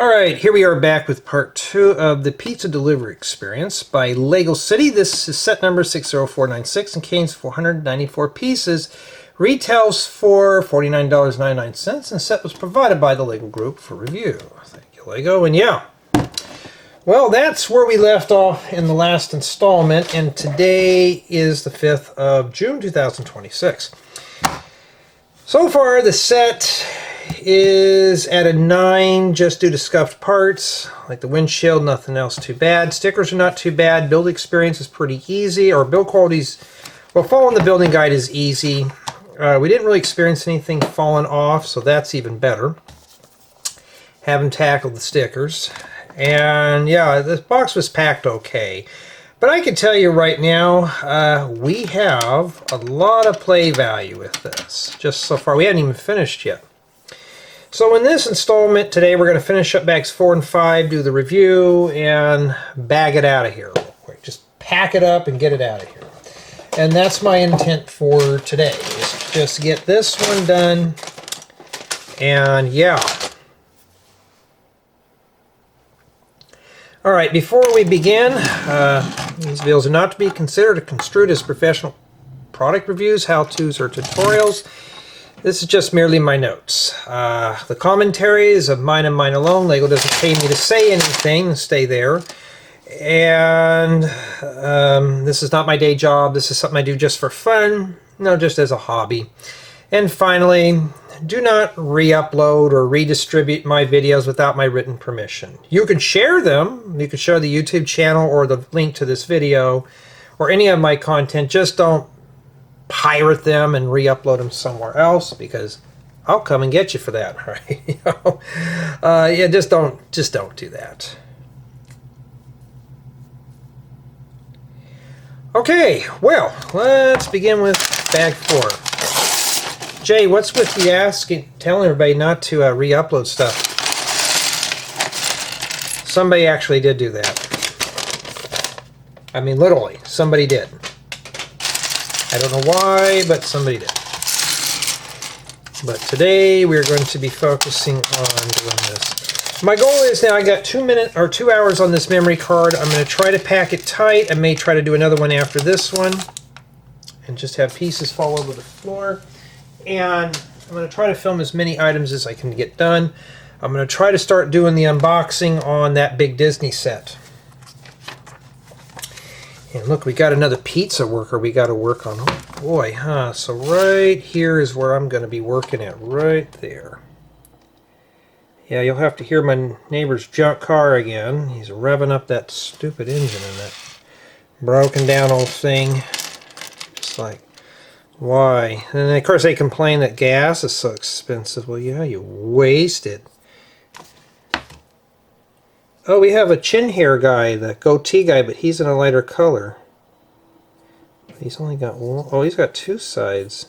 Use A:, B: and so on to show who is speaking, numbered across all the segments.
A: Alright, here we are back with part 2 of the pizza delivery experience by Lego City. This is set number 60496 and contains 494 pieces. Retails for $49.99 and the set was provided by the Lego Group for review. Thank you, Lego. And yeah, well, that's where we left off in the last installment, and today is the 5th of June 2026. So far, the set is at a 9 just due to scuffed parts, like the windshield, nothing else too bad. Stickers are not too bad. Build experience is pretty easy, or build quality's, well, following the building guide is easy. We didn't really experience anything falling off, so that's even better. Haven't tackled the stickers. And yeah, this box was packed okay. But I can tell you right now, we have a lot of play value with this. Just so far, we haven't even finished yet. So in this installment today, we're going to finish up bags 4 and 5, do the review, and bag it out of here real quick. Just pack it up and get it out of here. And that's my intent for today, is just get this one done. And yeah. Alright, before we begin, these videos are not to be considered construed as professional product reviews, how-tos, or tutorials. This is just merely my notes. The commentaries of mine and mine alone. Lego doesn't pay me to say anything, stay there. And this is not my day job. This is something I do just for fun, no, just as a hobby. And finally, do not re-upload or redistribute my videos without my written permission. You can share them. You can share the YouTube channel or the link to this video or any of my content. Just don't pirate them and re-upload them somewhere else, because I'll come and get you for that, right? Yeah, just don't do that. Okay, well, let's begin with bag 4. Jay, what's with you telling everybody not to re-upload stuff? Somebody actually did do that. I mean, literally, somebody did. I don't know why, but somebody did. But today we're going to be focusing on doing this. My goal is now I got 2 hours on this memory card. I'm going to try to pack it tight. I may try to do another one after this one and just have pieces fall over the floor. And I'm going to try to film as many items as I can get done. I'm going to try to start doing the unboxing on that big Disney set. And look, we got another pizza worker we got to work on. Oh boy, huh? So right here is where I'm going to be working at, right there. Yeah, you'll have to hear my neighbor's junk car again. He's revving up that stupid engine in that broken down old thing. Just like, why? And of course they complain that gas is so expensive. Well, yeah, you waste it. Oh, we have a chin hair guy, the goatee guy, but he's in a lighter color. He's only got one. Oh, he's got 2 sides.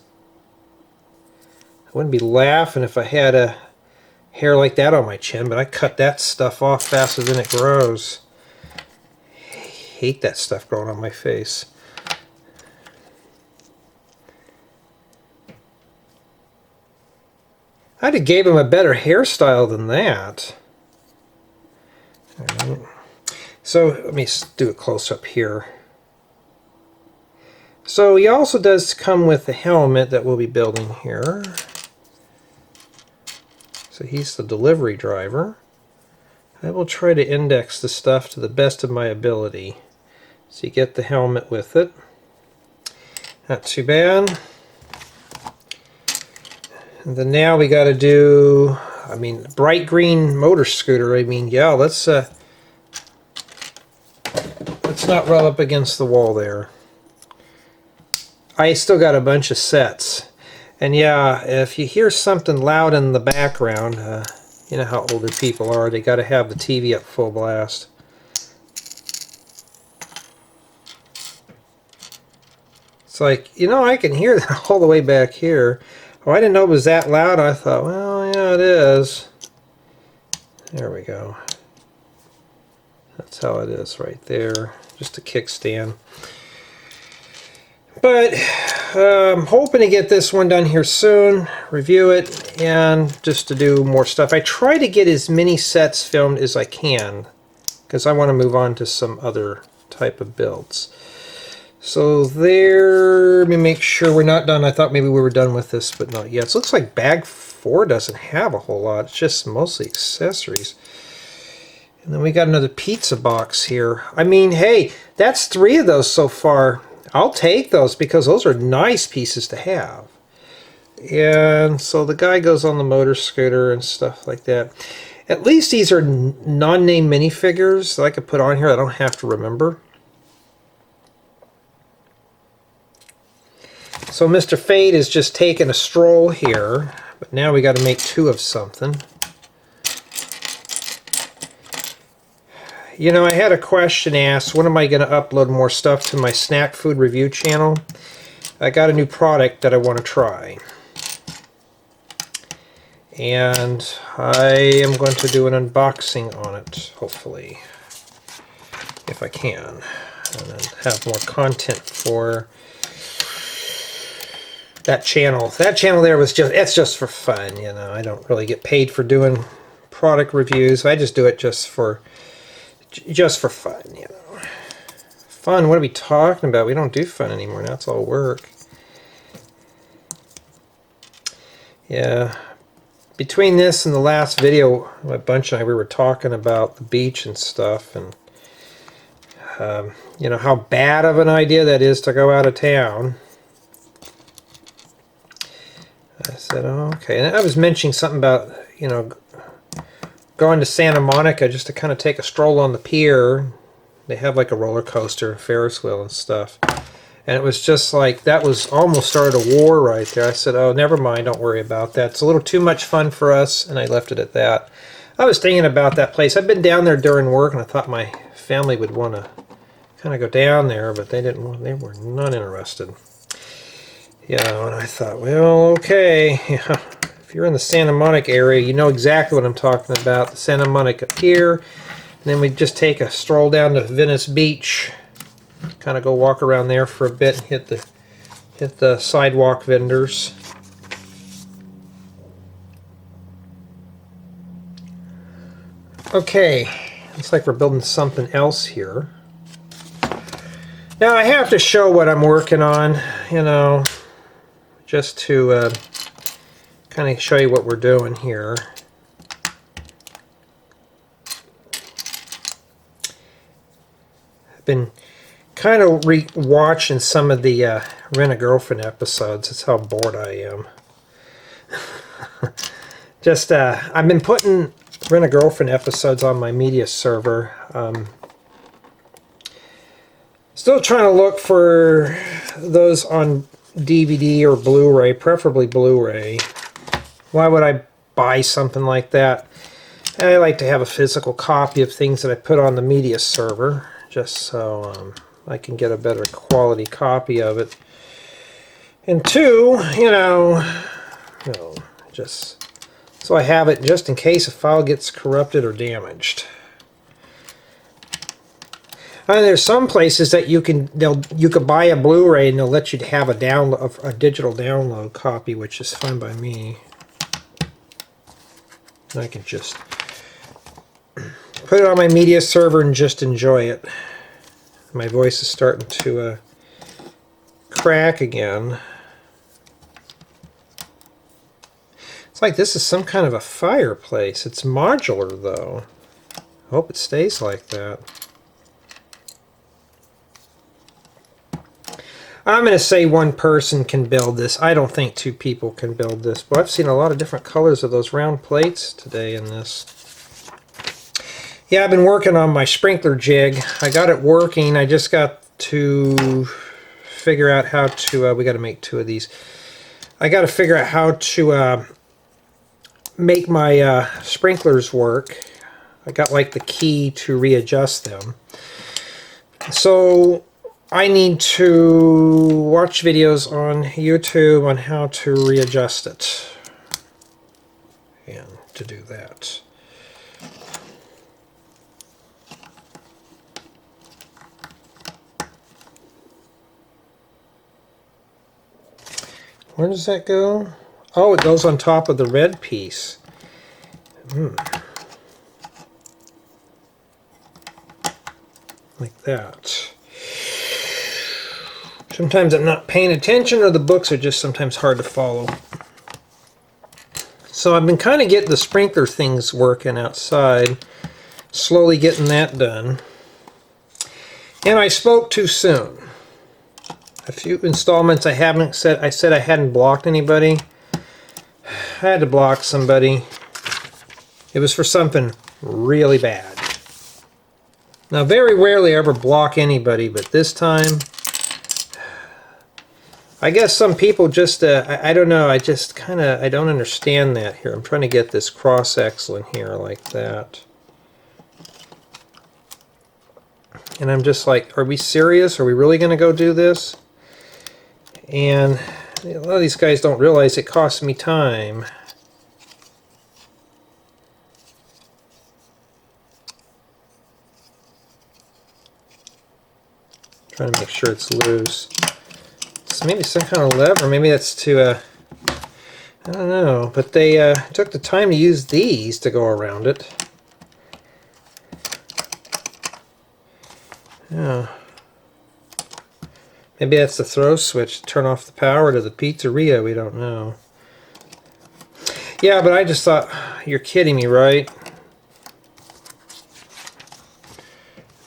A: I wouldn't be laughing if I had a hair like that on my chin, but I cut that stuff off faster than it grows. I hate that stuff growing on my face. I'd have gave him a better hairstyle than that. All right. So let me do a close-up here. So he also does come with the helmet that we'll be building here. So he's the delivery driver. I will try to index the stuff to the best of my ability. So you get the helmet with it. Not too bad. And then now we got to do, I mean, bright green motor scooter. I mean, yeah, let's not rub up against the wall there. I still got a bunch of sets. And yeah, if you hear something loud in the background, you know how older people are, they got to have the TV up full blast. It's like, you know, I can hear that all the way back here. Oh, I didn't know it was that loud. I thought, well, yeah, it is. There we go. That's how it is right there. Just a kickstand. But I'm hoping to get this one done here soon. review it and just to do more stuff. I try to get as many sets filmed as I can because I want to move on to some other type of builds. So there, let me make sure we're not done. I thought maybe we were done with this, but not yet. So it looks like bag 4 doesn't have a whole lot. It's just mostly accessories. And then we got another pizza box here. I mean, hey, that's 3 of those so far. I'll take those because those are nice pieces to have. And so the guy goes on the motor scooter and stuff like that. At least these are non-name minifigures that I could put on here. I don't have to remember. So Mr. Fate is just taking a stroll here, but now we got to make 2 of something. You know, I had a question asked, when am I going to upload more stuff to my snack food review channel? I got a new product that I want to try. And I am going to do an unboxing on it, hopefully, if I can. And then have more content for that channel. That channel there was just, it's just for fun, you know. I don't really get paid for doing product reviews. I just do it just for fun, you know. Fun, what are we talking about? We don't do fun anymore. Now it's all work. Yeah. Between this and the last video, my bunch and I, we were talking about the beach and stuff, and you know, how bad of an idea that is to go out of town. I said, oh, okay. And I was mentioning something about, you know, going to Santa Monica just to kind of take a stroll on the pier. They have like a roller coaster, Ferris wheel and stuff. And it was just like, that was almost started a war right there. I said, oh, never mind, don't worry about that. It's a little too much fun for us, and I left it at that. I was thinking about that place. I've been down there during work, and I thought my family would want to kind of go down there, but they didn't. They were not interested. You know, and I thought, well, okay. Yeah, if you're in the Santa Monica area, you know exactly what I'm talking about. The Santa Monica Pier. And then we just take a stroll down to Venice Beach. Kind of go walk around there for a bit and hit the sidewalk vendors. Okay, looks like we're building something else here. Now I have to show what I'm working on, you know, just to kind of show you what we're doing here. I've been kind of watching some of the Rent-A-Girlfriend episodes. That's how bored I am. Just, I've been putting Rent-A-Girlfriend episodes on my media server. Still trying to look for those on DVD or Blu-ray, preferably Blu-ray. Why would I buy something like that? I like to have a physical copy of things that I put on the media server, just so I can get a better quality copy of it. And 2, you know, just so I have it just in case a file gets corrupted or damaged. And there's some places that you can buy a Blu-ray and they'll let you have a digital download copy, which is fine by me. And I can just put it on my media server and just enjoy it. My voice is starting to crack again. It's like this is some kind of a fireplace. It's modular though. I hope it stays like that. I'm going to say 1 person can build this. I don't think 2 people can build this, but I've seen a lot of different colors of those round plates today in this. Yeah, I've been working on my sprinkler jig. I got it working. I just got to figure out how to, we got to make 2 of these. I got to figure out how to make my sprinklers work. I got like the key to readjust them. So I need to watch videos on YouTube on how to readjust it. And to do that. Where does that go? Oh, it goes on top of the red piece. Like that. Sometimes I'm not paying attention, or the books are just sometimes hard to follow. So I've been kind of getting the sprinkler things working outside, slowly getting that done. And I spoke too soon. A few installments I haven't said. I said I hadn't blocked anybody. I had to block somebody. It was for something really bad. Now, very rarely I ever block anybody, but this time, I guess some people just, I don't know, I just kind of, I don't understand that here. I'm trying to get this cross axle in here like that. And I'm just like, are we serious? Are we really going to go do this? And a lot of these guys don't realize it costs me time. Trying to make sure it's loose. So maybe some kind of lever, maybe that's to, I don't know, but they took the time to use these to go around it. Yeah. Maybe that's the throw switch to turn off the power to the pizzeria, we don't know. Yeah, but I just thought, you're kidding me, right?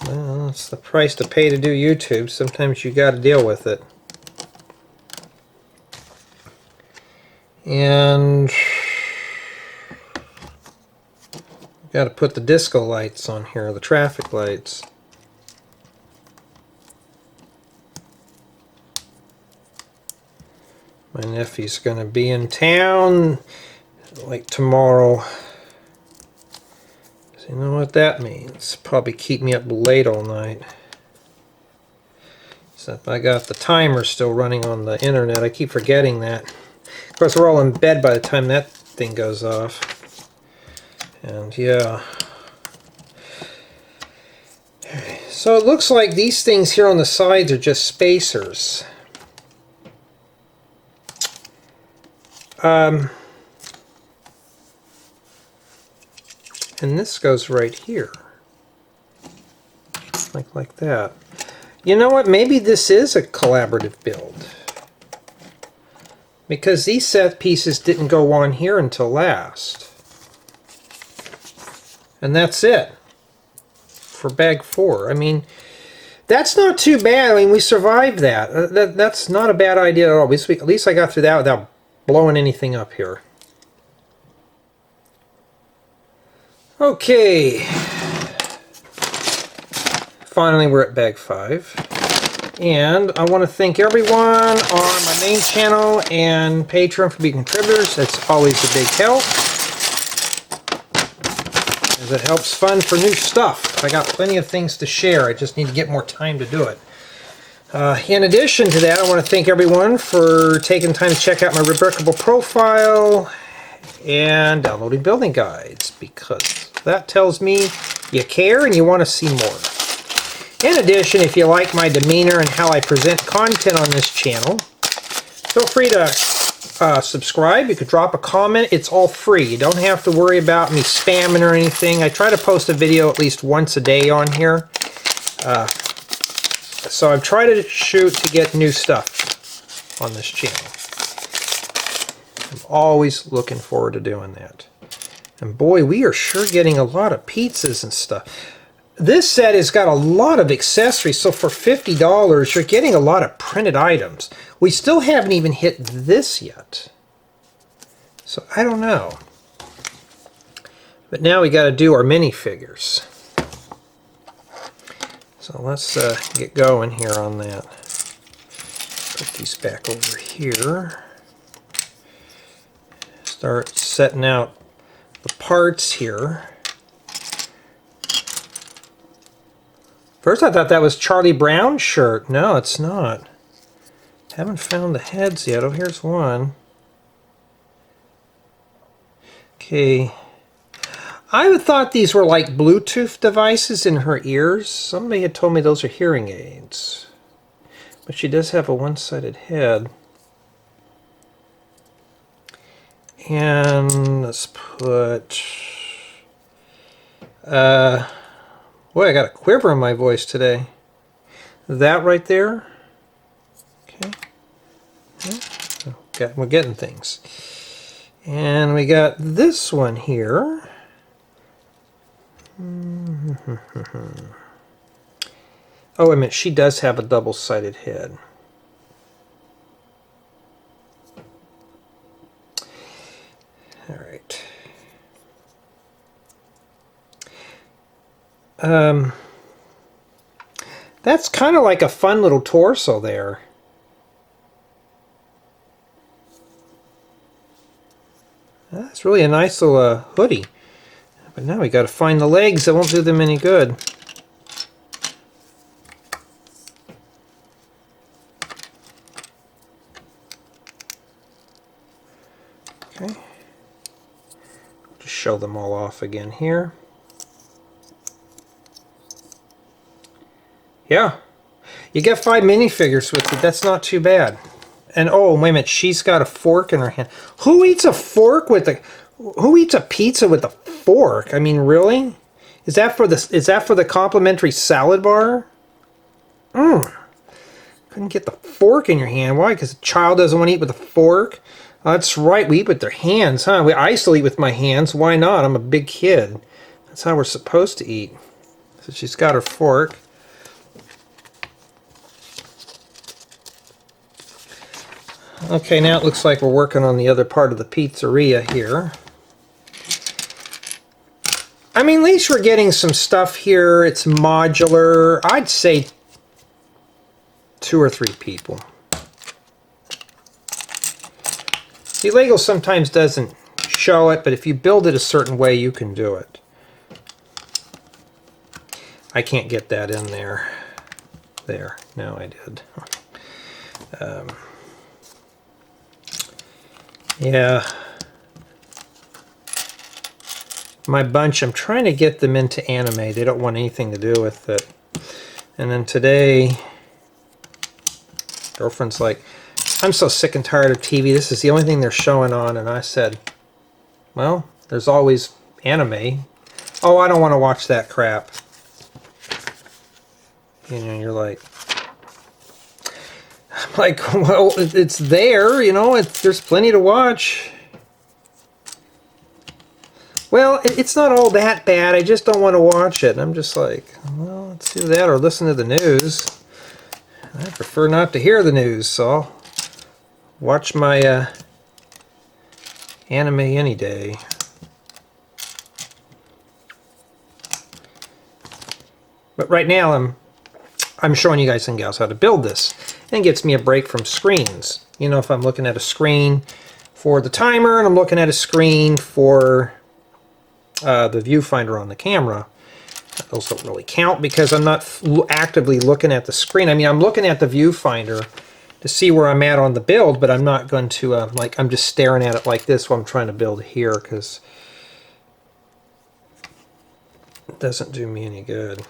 A: Well, it's the price to pay to do YouTube. Sometimes you got to deal with it. And got to put the disco lights on here, the traffic lights. My nephew's going to be in town like tomorrow. So you know what that means? Probably keep me up late all night. Except I got the timer still running on the internet. I keep forgetting that. Of course, we're all in bed by the time that thing goes off. And yeah. So it looks like these things here on the sides are just spacers. And this goes right here. Like that. You know what? Maybe this is a collaborative build. Because these set pieces didn't go on here until last. And that's it. For bag 4. I mean, that's not too bad. I mean, we survived that. That's not a bad idea at all. At least I got through that without blowing anything up here. Okay. Finally, we're at bag 5. And I want to thank everyone on my main channel and Patreon for being contributors. That's always a big help, as it helps fund for new stuff. I got plenty of things to share. I just need to get more time to do it. In addition to that, I want to thank everyone for taking time to check out my Rebrickable profile and downloading building guides, because that tells me you care and you want to see more. In addition, if you like my demeanor and how I present content on this channel, feel free to subscribe. You could drop a comment. It's all free. You don't have to worry about me spamming or anything. I try to post a video at least once a day on here. So I'm trying to shoot to get new stuff on this channel. I'm always looking forward to doing that. And boy, we are sure getting a lot of pizzas and stuff. This set has got a lot of accessories, so for $50, you're getting a lot of printed items. We still haven't even hit this yet. So I don't know. But now we got to do our minifigures. So let's get going here on that. Put these back over here. Start setting out the parts here. First I thought that was Charlie Brown's shirt. No, it's not. Haven't found the heads yet. Oh, here's one. Okay. I would thought these were like Bluetooth devices in her ears. Somebody had told me those are hearing aids. But she does have a one-sided head. And let's put... boy, I got a quiver in my voice today. That right there. Okay. Okay, we're getting things. And we got this one here. Oh, wait a minute. She does have a double-sided head. All right. That's kind of like a fun little torso there. That's really a nice little hoodie. But now we got to find the legs. That won't do them any good. Okay. Just show them all off again here. Yeah. You get 5 minifigures with it. That's not too bad. And oh, wait a minute. She's got a fork in her hand. Who eats a fork with a... Who eats a pizza with a fork? I mean, really? Is that for the complimentary salad bar? Couldn't get the fork in your hand. Why? Because a child doesn't want to eat with a fork? That's right. We eat with their hands, huh? I still eat with my hands. Why not? I'm a big kid. That's how we're supposed to eat. So she's got her fork. Okay, now it looks like we're working on the other part of the pizzeria here. I mean, at least we're getting some stuff here. It's modular. I'd say 2 or 3 people. See, Lego sometimes doesn't show it, but if you build it a certain way, you can do it. I can't get that in there. There. No, I did. Yeah. My bunch, I'm trying to get them into anime. They don't want anything to do with it. And then today, girlfriend's like, I'm so sick and tired of TV. This is the only thing they're showing on. And I said, well, there's always anime. Oh, I don't want to watch that crap. You know, you're like, I'm like, well, it's there, you know, there's plenty to watch. Well, it's not all that bad. I just don't want to watch it. And I'm just like, well, let's do that or listen to the news. I prefer not to hear the news, so I'll watch my anime any day. But right now, I'm showing you guys and gals how to build this. And it gets me a break from screens. You know, if I'm looking at a screen for the timer and I'm looking at a screen for the viewfinder on the camera, those don't really count because I'm not actively looking at the screen. I mean, I'm looking at the viewfinder to see where I'm at on the build, but I'm not going to, like, I'm just staring at it like this while I'm trying to build here because it doesn't do me any good.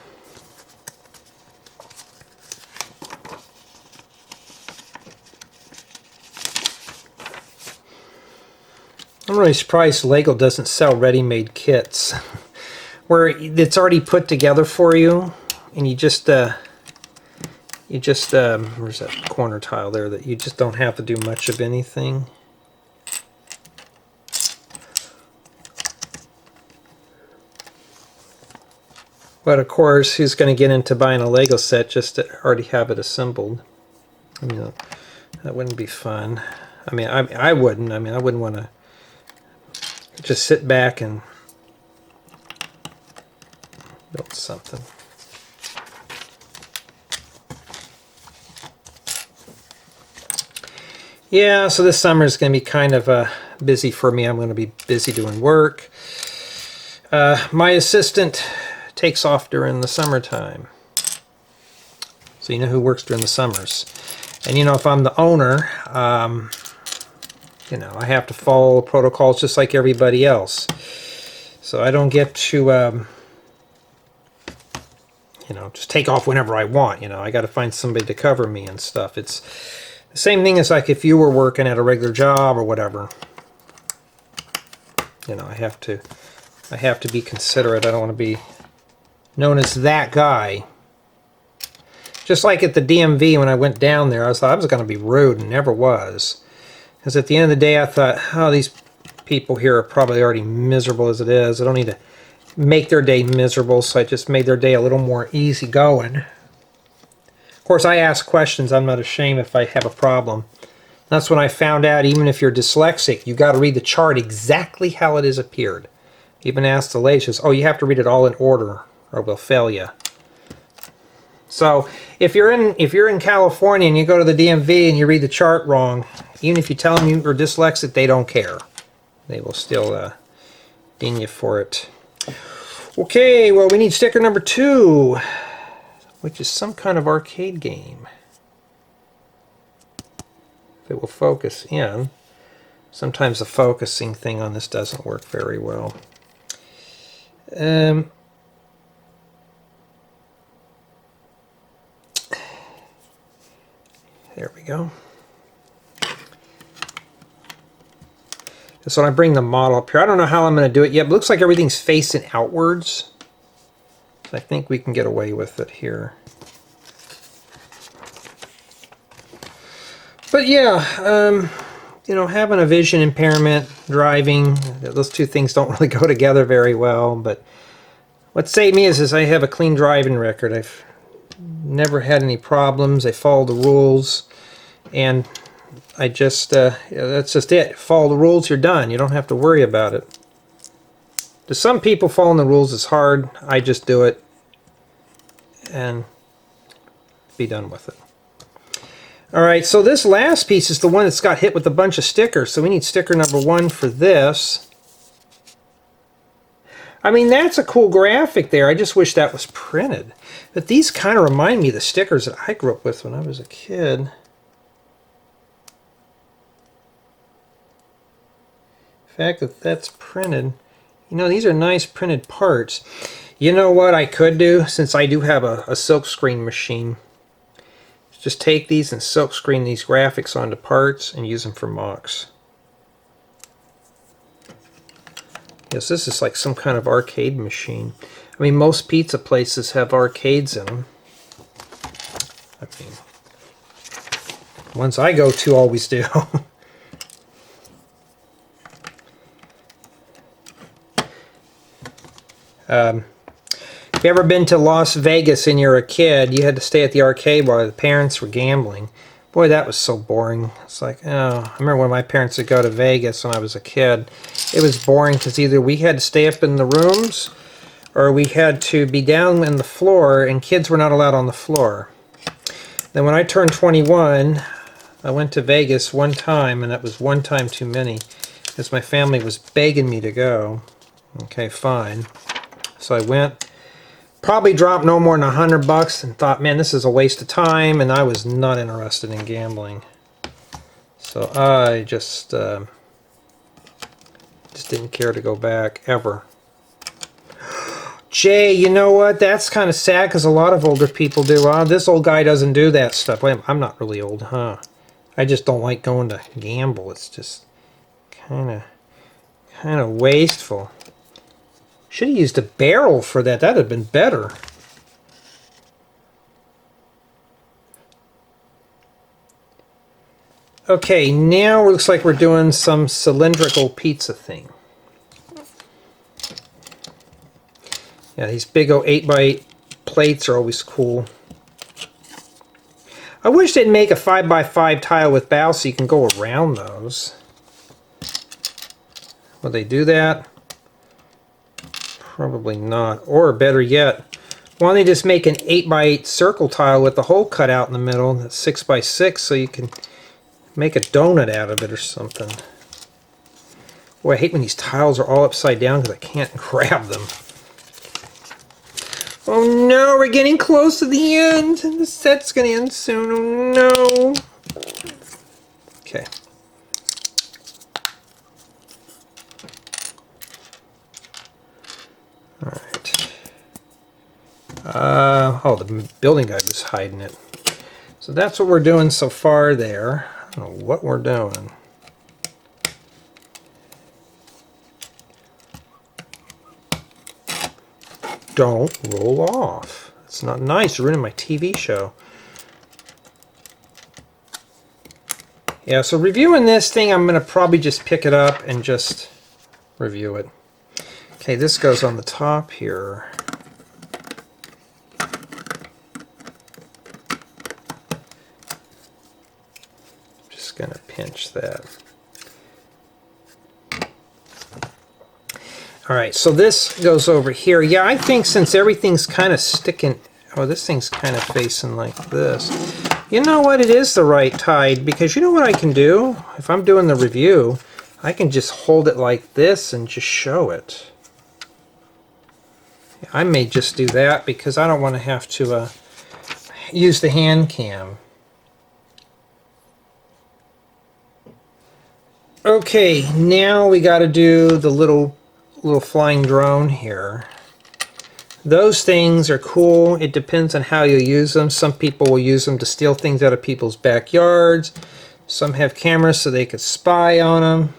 A: I'm really surprised Lego doesn't sell ready-made kits where it's already put together for you, and you just where's that corner tile there that you just don't have to do much of anything. But of course, who's going to get into buying a Lego set just to already have it assembled? I mean, that wouldn't be fun. I mean, I wouldn't. I mean, I wouldn't want to just sit back and build something. Yeah, so this summer is going to be kind of busy for me. I'm going to be busy doing work. My assistant takes off during the summertime. So you know who works during the summers. And you know, if I'm the owner, you know, I have to follow protocols just like everybody else. So I don't get to, you know, just take off whenever I want. You know, I got to find somebody to cover me and stuff. It's the same thing as like if you were working at a regular job or whatever. You know, I have to be considerate. I don't want to be known as that guy. Just like at the DMV when I went down there, I thought I was going to be rude and never was. Because at the end of the day, I thought, oh, these people here are probably already miserable as it is. I don't need to make their day miserable, so I just made their day a little more easygoing. Of course, I ask questions. I'm not ashamed if I have a problem. That's when I found out, even if you're dyslexic, you got to read the chart exactly how it has appeared. Even asked the lady, she says, oh, you have to read it all in order, or we'll fail you. So if you're in California and you go to the DMV and you read the chart wrong, even if you tell them you're dyslexic, they don't care. They will still ding you for it. Okay, well, we need sticker number 2, which is some kind of arcade game. If it will focus in. Sometimes the focusing thing on this doesn't work very well. There we go. So when I bring the model up here, I don't know how I'm going to do it yet, but it looks like everything's facing outwards. So I think we can get away with it here. But yeah, you know, having a vision impairment, driving, those two things don't really go together very well. But what saved me is I have a clean driving record. I've never had any problems. I follow the rules, and I just, that's just it. Follow the rules, you're done. You don't have to worry about it. To some people, following the rules is hard. I just do it and be done with it. Alright, so this last piece is the one that's got hit with a bunch of stickers, so we need sticker number 1 for this. I mean, that's a cool graphic there. I just wish that was printed. But these kind of remind me of the stickers that I grew up with when I was a kid. The fact that that's printed, you know, these are nice printed parts. You know what I could do, since I do have a silk screen machine? Just take these and silk screen these graphics onto parts and use them for mocks. Yes, this is like some kind of arcade machine. I mean, most pizza places have arcades in them. I mean, ones I go to always do. If you ever been to Las Vegas and you're a kid, you had to stay at the arcade while the parents were gambling. Boy, that was so boring. It's like, oh, I remember when my parents would go to Vegas when I was a kid. It was boring because either we had to stay up in the rooms or we had to be down in the floor, and kids were not allowed on the floor. Then when I turned 21, I went to Vegas one time, and that was one time too many because my family was begging me to go. Okay, fine. So I went. Probably dropped no more than $100 and thought, man, this is a waste of time, and I was not interested in gambling. So I just didn't care to go back ever. Jay, you know what? That's kind of sad because a lot of older people do. Oh, this old guy doesn't do that stuff. Wait, I'm not really old, huh? I just don't like going to gamble. It's just kind of wasteful. Should have used a barrel for that. That would have been better. Okay, now it looks like we're doing some cylindrical pizza thing. Yeah, these big old 8x8 plates are always cool. I wish they'd make a 5x5 tile with bows so you can go around those. Will they do that? Probably not. Or better yet, why don't they just make an 8x8 circle tile with the hole cut out in the middle, that's 6x6, so you can make a donut out of it or something. Boy, I hate when these tiles are all upside down because I can't grab them. Oh no, we're getting close to the end. The set's going to end soon. Oh no. Okay. Alright. Oh, the building guy was hiding it. So that's what we're doing so far there. I don't know what we're doing. don't roll off. It's not nice. You're ruining my TV show. Yeah, so reviewing this thing, I'm going to probably just pick it up and just review it. Okay, this goes on the top here. Just going to pinch that. All right, so this goes over here. Yeah, I think since everything's kind of sticking, oh, this thing's kind of facing like this. You know what? It is the right tide, because you know what I can do? If I'm doing the review, I can just hold it like this and just show it. I may just do that because I don't want to have to use the hand cam. Okay, now we got to do the little flying drone here. Those things are cool. It depends on how you use them. Some people will use them to steal things out of people's backyards. Some have cameras so they could spy on them.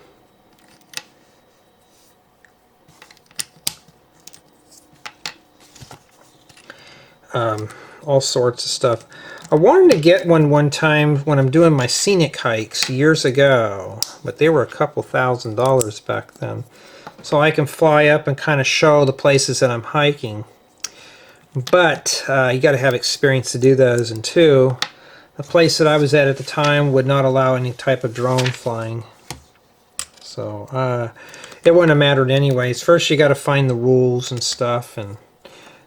A: All sorts of stuff. I wanted to get one time when I'm doing my scenic hikes years ago, but they were a couple $1,000s back then. So I can fly up and kind of show the places that I'm hiking. But you got to have experience to do those, and two, the place that I was at the time would not allow any type of drone flying. So it wouldn't have mattered anyways. First you got to find the rules and stuff, and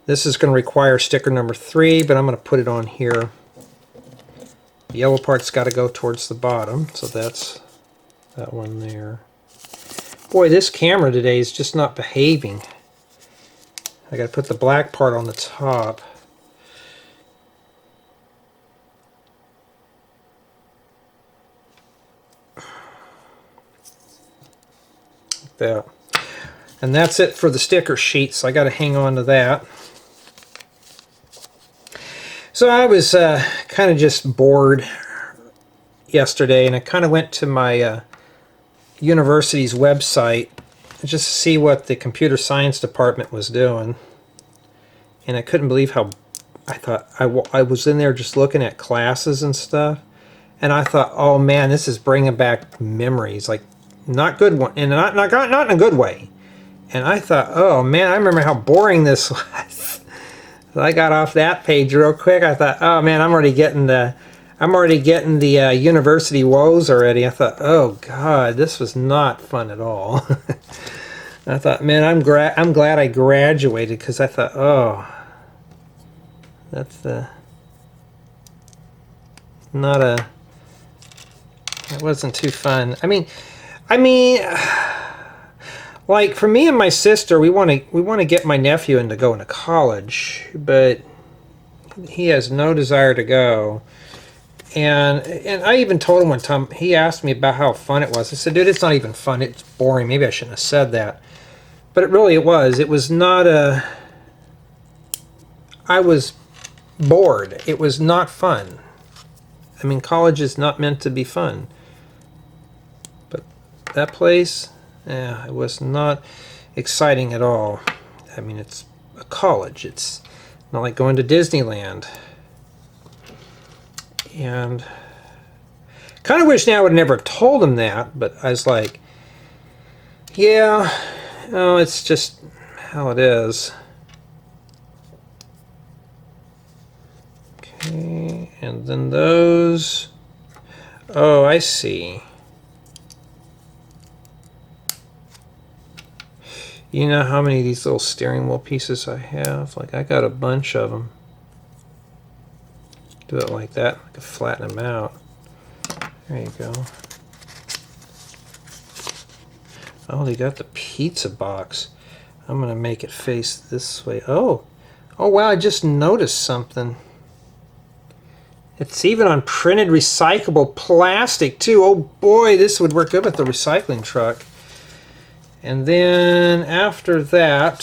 A: this is going to require sticker number 3, but I'm going to put it on here. The yellow part's got to go towards the bottom, so that's that one there. Boy, this camera today is just not behaving. I got to put the black part on the top. Like that. And that's it for the sticker sheet, so I got to hang on to that. So I was kind of just bored yesterday, and I kind of went to my university's website just to see what the computer science department was doing, and I couldn't believe how I thought I was in there just looking at classes and stuff, and I thought, oh man, this is bringing back memories, like not good one, and not in a good way. And I thought, oh man, I remember how boring this was. So I got off that page real quick. I thought, oh man, I'm already getting the university woes already. I thought, oh god, this was not fun at all. I thought, man, I'm glad I graduated, because I thought, oh, that's that wasn't too fun. I mean, like for me and my sister, we want to get my nephew into going to college, but he has no desire to go. And I even told him one time, he asked me about how fun it was. I said, dude, it's not even fun. It's boring. Maybe I shouldn't have said that. But it was. It was not I was bored. It was not fun. I mean, college is not meant to be fun. But that place, yeah, it was not exciting at all. I mean, it's a college. It's not like going to Disneyland. And kind of wish now I would never have told him that, but I was like, yeah, oh, it's just how it is. Okay, and then those, oh, I see. You know how many of these little steering wheel pieces I have? Like, I got a bunch of them. Do it like that. I can flatten them out. There you go. Oh, they got the pizza box. I'm going to make it face this way. Oh wow, I just noticed something. It's even on printed recyclable plastic too. Oh boy, this would work good with the recycling truck. And then after that,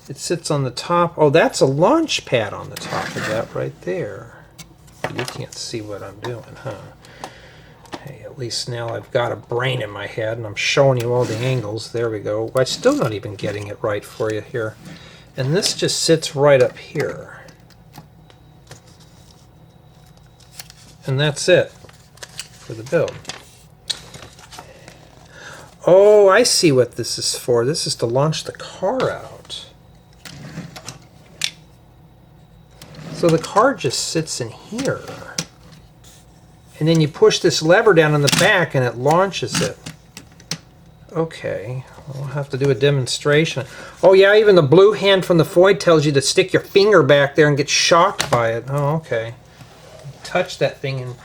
A: it sits on the top. Oh, that's a launch pad on the top of that right there. You can't see what I'm doing, huh? Hey, At least now I've got a brain in my head and I'm showing you all the angles. There we go. I'm still not even getting it right for you here. And this just sits right up here. And that's it for the build. Oh, I see what this is for. This is to launch the car out. So the car just sits in here. And then you push this lever down in the back and it launches it. Okay, I'll have to do a demonstration. Oh yeah, even the blue hand from the foil tells you to stick your finger back there and get shocked by it. Oh, okay. Touch that thing and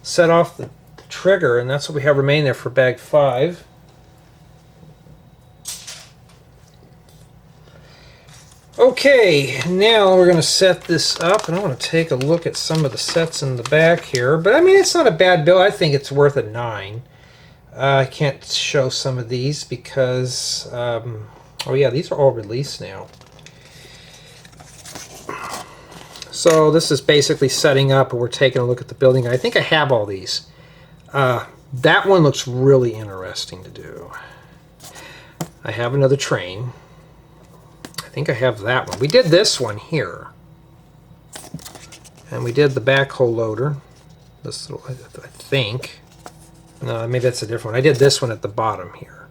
A: set off the trigger, and that's what we have remaining there for bag 5. Okay, now we're going to set this up, and I want to take a look at some of the sets in the back here. But I mean, it's not a bad build. I think it's worth a 9. I can't show some of these because, oh yeah, these are all released now. So this is basically setting up, and we're taking a look at the building. I think I have all these. That one looks really interesting to do. I have another train. I think I have that one. We did this one here. And we did the backhoe loader. This little, I think. No, maybe that's a different one. I did this one at the bottom here.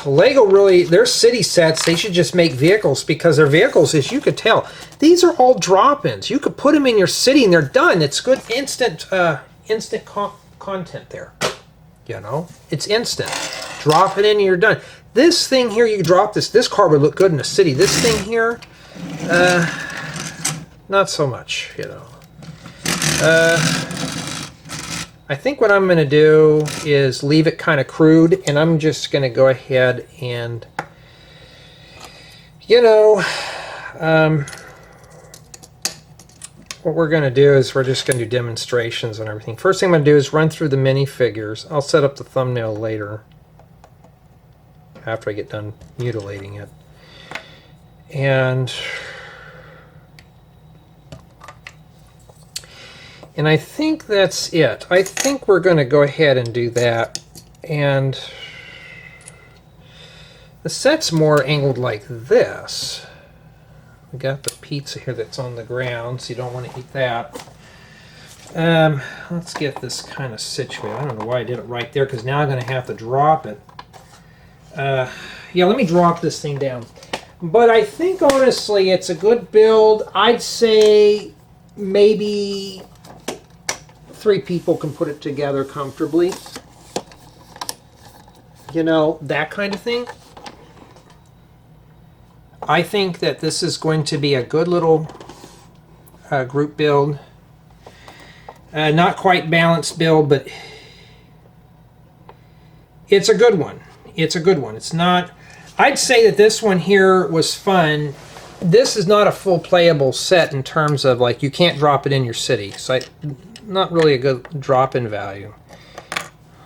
A: Lego really, their city sets, they should just make vehicles, because their vehicles, as you could tell, these are all drop-ins. You could put them in your city and they're done. It's good instant content there. You know, it's instant. Drop it in and you're done. This thing here, you can drop this. This car would look good in a city. This thing here, not so much, you know. I think what I'm going to do is leave it kind of crude, and I'm just going to go ahead and, you know, what we're going to do is we're just going to do demonstrations and everything. First thing I'm going to do is run through the minifigures. I'll set up the thumbnail later after I get done mutilating it. And I think that's it. I think we're going to go ahead and do that. And the set's more angled like this. We got the pizza here that's on the ground, so you don't want to eat that. Let's get this kind of situated. I don't know why I did it right there, because now I'm going to have to drop it. Yeah, let me drop this thing down. But I think, honestly, it's a good build. I'd say maybe 3 people can put it together comfortably. You know, that kind of thing. I think that this is going to be a good little group build. Not quite balanced build, but it's a good one. It's a good one. It's not... I'd say that this one here was fun. This is not a full playable set in terms of, like, you can't drop it in your city. So not really a good drop-in value.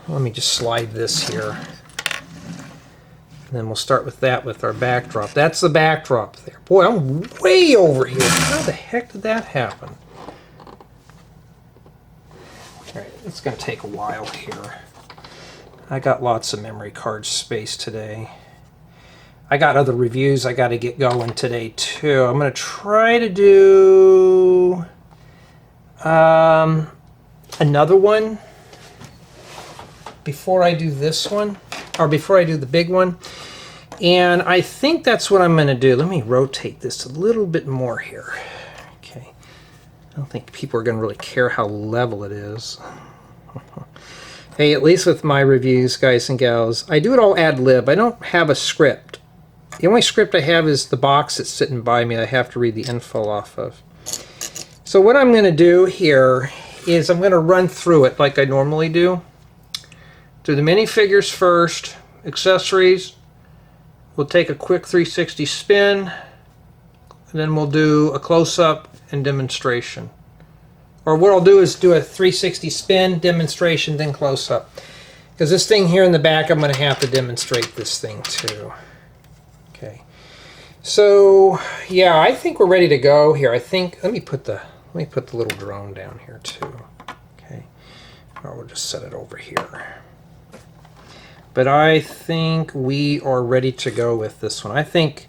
A: Let me just slide this here. And then we'll start with that with our backdrop. That's the backdrop there. Boy, I'm way over here. How the heck did that happen? Alright, it's going to take a while here. I got lots of memory card space today. I got other reviews I got to get going today too. I'm going to try to do another one before I do this one, or before I do the big one. And I think that's what I'm going to do. Let me rotate this a little bit more here. Okay. I don't think people are going to really care how level it is. Hey, at least with my reviews, guys and gals, I do it all ad lib. I don't have a script. The only script I have is the box that's sitting by me I have to read the info off of. So what I'm going to do here is I'm going to run through it like I normally do. Do the minifigures first, accessories. We'll take a quick 360 spin, and then we'll do a close-up and demonstration. Or what I'll do is do a 360 spin, demonstration, then close-up. Because this thing here in the back, I'm going to have to demonstrate this thing too. Okay. So yeah, I think we're ready to go here. I think let me put the little drone down here too. Okay. We'll just set it over here. But I think we are ready to go with this one. I think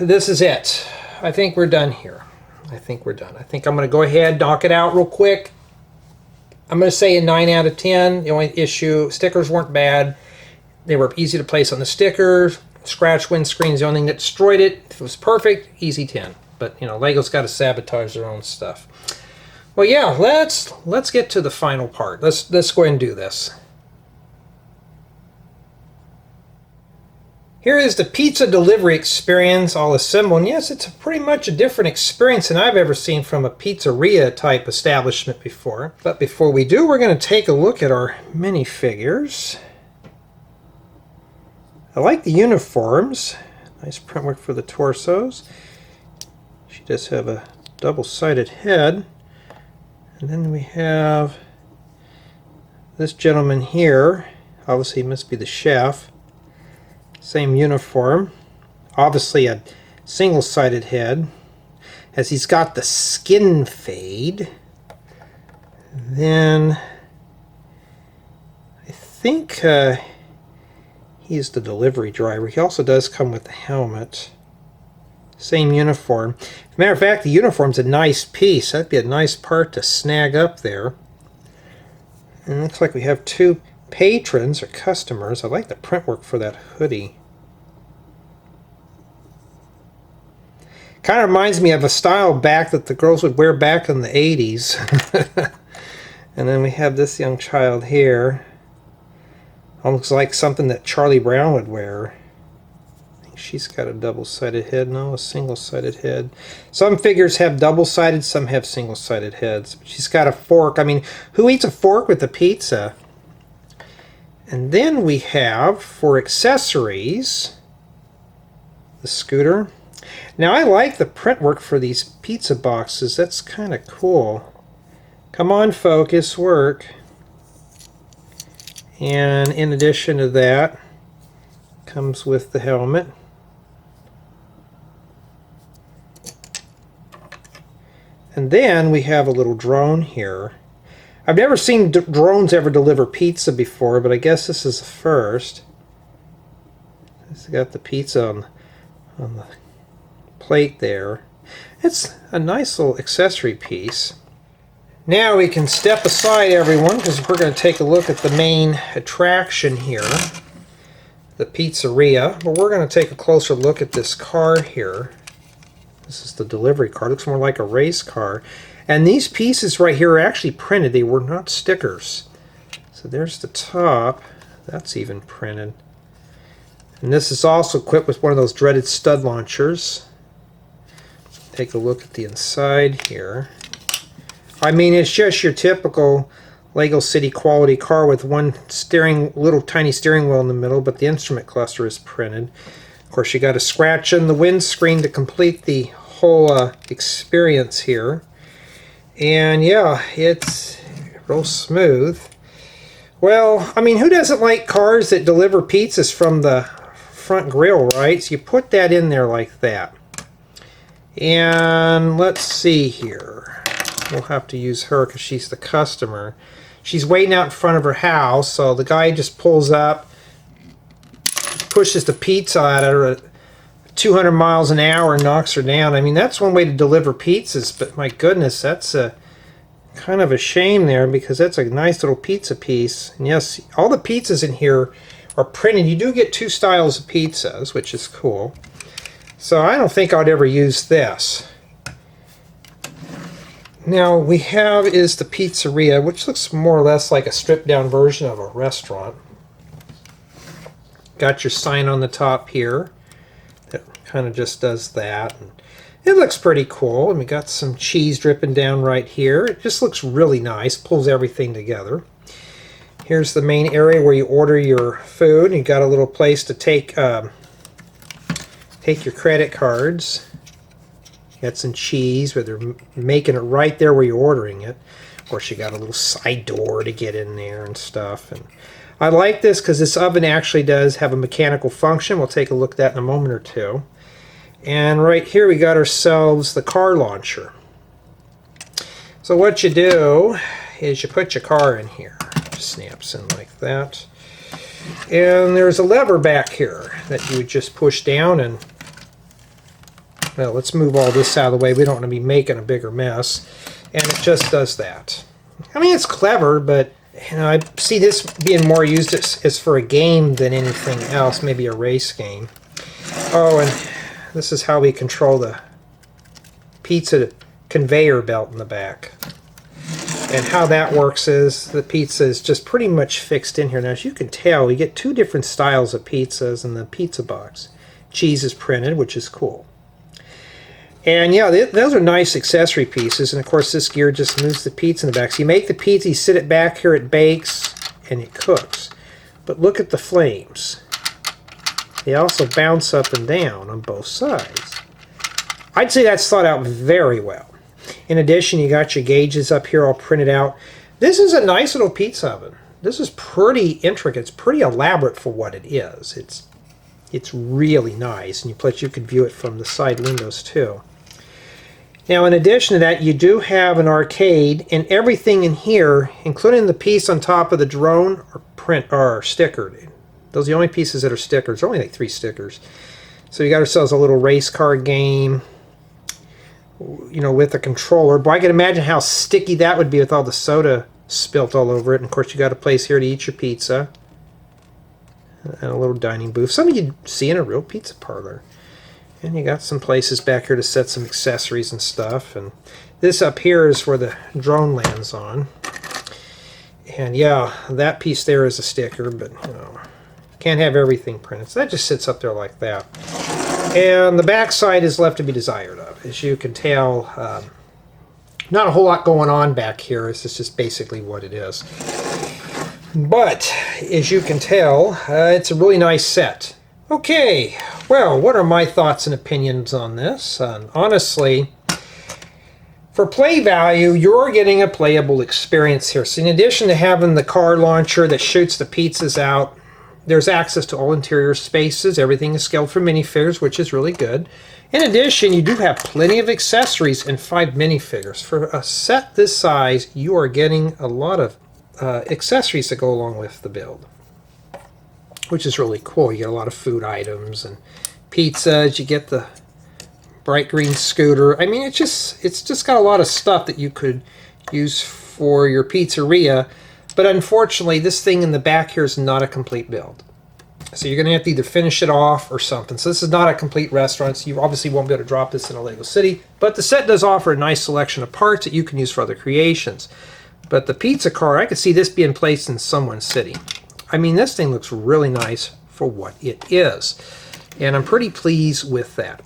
A: this is it. I think we're done here. I think we're done. I think I'm going to go ahead, knock it out real quick. I'm going to say a 9 out of 10. The only issue, stickers weren't bad. They were easy to place on the stickers. Scratch windscreen's the only thing that destroyed it. If it was perfect, easy 10. But, you know, Lego's got to sabotage their own stuff. Well, yeah, let's get to the final part. Let's go ahead and do this. Here is the pizza delivery experience all assembled. And yes, it's pretty much a different experience than I've ever seen from a pizzeria type establishment before. But before we do, we're going to take a look at our minifigures. I like the uniforms. Nice print work for the torsos. She does have a double-sided head. And then we have this gentleman here. Obviously, he must be the chef. Same uniform, obviously a single-sided head, as he's got the skin fade. Then I think he's the delivery driver. He also does come with the helmet. Same uniform. As a matter of fact, the uniform's a nice piece. That'd be a nice part to snag up there. And it looks like we have two patrons or customers. I like the print work for that hoodie. Kind of reminds me of a style back that the girls would wear back in the 80s. And then we have this young child here. Almost like something that Charlie Brown would wear. I think she's got a double-sided head. No, a single-sided head. Some figures have double-sided, some have single-sided heads. She's got a fork. I mean, who eats a fork with a pizza? And then we have, for accessories, the scooter. Now I like the print work for these pizza boxes. That's kind of cool. Come on, focus, work. And in addition to that, comes with the helmet. And then we have a little drone here. I've never seen drones ever deliver pizza before, but I guess this is the first. It's got the pizza on the plate there. It's a nice little accessory piece. Now we can step aside, everyone, because we're going to take a look at the main attraction here, the pizzeria. But we're going to take a closer look at this car here. This is the delivery car. It looks more like a race car. And these pieces right here are actually printed. They were not stickers. So there's the top. That's even printed. And this is also equipped with one of those dreaded stud launchers. Take a look at the inside here. I mean, it's just your typical Lego City quality car with one little tiny steering wheel in the middle, but the instrument cluster is printed. Of course, you got a scratch in the windscreen to complete the whole experience here. And yeah, it's real smooth. Well, I mean, who doesn't like cars that deliver pizzas from the front grill, right? So you put that in there like that. And let's see here. We'll have to use her because she's the customer. She's waiting out in front of her house, so the guy just pulls up, pushes the pizza at her at 200 miles an hour and knocks her down. I mean, that's one way to deliver pizzas, but my goodness, that's a kind of a shame there because that's a nice little pizza piece. And yes, all the pizzas in here are printed. You do get two styles of pizzas, which is cool. So I don't think I'd ever use this. Now we have is the pizzeria, which looks more or less like a stripped down version of a restaurant. Got your sign on the top here. That kind of just does that. And it looks pretty cool. And we got some cheese dripping down right here. It just looks really nice. Pulls everything together. Here's the main area where you order your food. You got a little place to take your credit cards. Got some cheese, but they're making it right there where you're ordering it. Of course, you got a little side door to get in there and stuff. And I like this because this oven actually does have a mechanical function. We'll take a look at that in a moment or two. And right here we got ourselves the car launcher. So what you do is you put your car in here. It just snaps in like that. And there's a lever back here that you would just push down and, well, let's move all this out of the way. We don't want to be making a bigger mess. And it just does that. I mean, it's clever, but you know, I see this being more used as for a game than anything else, maybe a race game. Oh, and this is how we control the pizza conveyor belt in the back. And how that works is the pizza is just pretty much fixed in here. Now, as you can tell, we get two different styles of pizzas in the pizza box. Cheese is printed, which is cool. And yeah, those are nice accessory pieces. And of course, this gear just moves the pizza in the back. So you make the pizza, you sit it back here, it bakes, and it cooks. But look at the flames. They also bounce up and down on both sides. I'd say that's thought out very well. In addition, you got your gauges up here all printed out. This is a nice little pizza oven. This is pretty intricate. It's pretty elaborate for what it is. It's really nice, and plus you could view it from the side windows too. Now, in addition to that, you do have an arcade, and everything in here, including the piece on top of the drone, are stickered. Those are the only pieces that are stickers. Only like 3 stickers. So you got ourselves a little race car game, you know, with a controller. Boy, I can imagine how sticky that would be with all the soda spilt all over it. And of course, you got a place here to eat your pizza, and a little dining booth. Some of you see in a real pizza parlor. And you got some places back here to set some accessories and stuff. And this up here is where the drone lands on. And yeah, that piece there is a sticker, but you know, can't have everything printed. So that just sits up there like that. And the back side is left to be desired of. As you can tell, not a whole lot going on back here. This is just basically what it is. But as you can tell, it's a really nice set. Okay, well, what are my thoughts and opinions on this? Honestly, for play value, you're getting a playable experience here. So in addition to having the car launcher that shoots the pizzas out, there's access to all interior spaces. Everything is scaled for minifigures, which is really good. In addition, you do have plenty of accessories and 5 minifigures. For a set this size, you are getting a lot of accessories that go along with the build, which is really cool. You get a lot of food items and pizzas. You get the bright green scooter. I mean, it's just got a lot of stuff that you could use for your pizzeria. But unfortunately, this thing in the back here is not a complete build. So you're going to have to either finish it off or something. So this is not a complete restaurant. So you obviously won't be able to drop this in a Lego City. But the set does offer a nice selection of parts that you can use for other creations. But the pizza car, I could see this being placed in someone's city. I mean, this thing looks really nice for what it is. And I'm pretty pleased with that.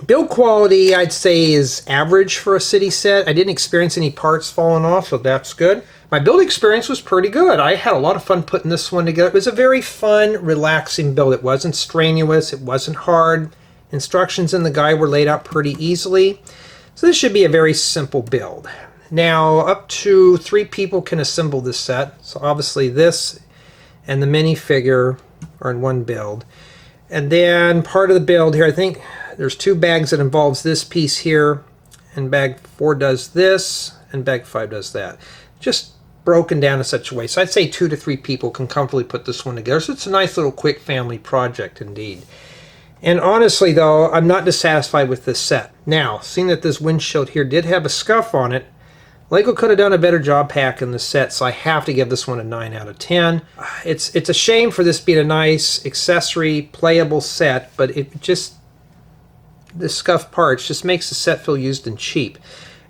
A: Build quality, I'd say, is average for a city set. I didn't experience any parts falling off, so that's good. My build experience was pretty good. I had a lot of fun putting this one together. It was a very fun, relaxing build. It wasn't strenuous. It wasn't hard. Instructions in the guide were laid out pretty easily. So this should be a very simple build. Now, up to 3 people can assemble this set. So obviously this and the minifigure are in one build. And then part of the build here, I think there's 2 bags that involves this piece here, and bag 4 does this, and bag 5 does that. Just broken down in such a way. So I'd say 2 to 3 people can comfortably put this one together. So it's a nice little quick family project indeed. And honestly though, I'm not dissatisfied with this set. Now, seeing that this windshield here did have a scuff on it, Lego could have done a better job packing the set, so I have to give this one a 9 out of 10. It's a shame for this being a nice accessory, playable set, but it just, the scuffed parts just makes the set feel used and cheap.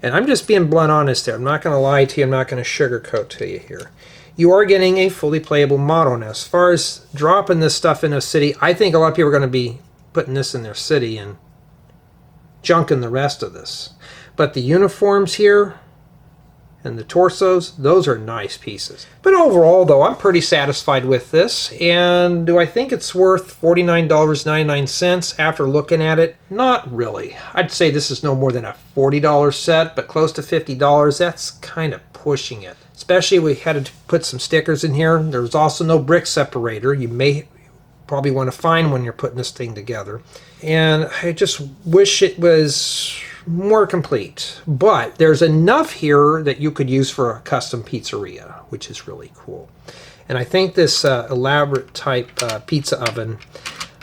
A: And I'm just being blunt honest there. I'm not going to lie to you. I'm not going to sugarcoat to you here. You are getting a fully playable model. Now, as far as dropping this stuff in a city, I think a lot of people are going to be putting this in their city and junking the rest of this. But the uniforms here and the torsos, those are nice pieces. But overall, though, I'm pretty satisfied with this. And do I think it's worth $49.99 after looking at it? Not really. I'd say this is no more than a $40 set, but close to $50, that's kind of pushing it. Especially we had to put some stickers in here. There's also no brick separator. You may probably want to find when you're putting this thing together. And I just wish it was more complete. But there's enough here that you could use for a custom pizzeria, which is really cool. And I think this elaborate type pizza oven,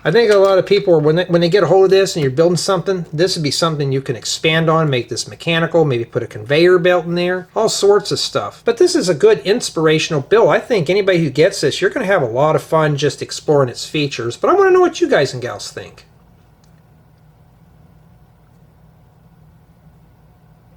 A: I think a lot of people, when they get a hold of this and you're building something, this would be something you can expand on, make this mechanical, maybe put a conveyor belt in there, all sorts of stuff. But this is a good inspirational build. I think anybody who gets this, you're going to have a lot of fun just exploring its features. But I want to know what you guys and gals think.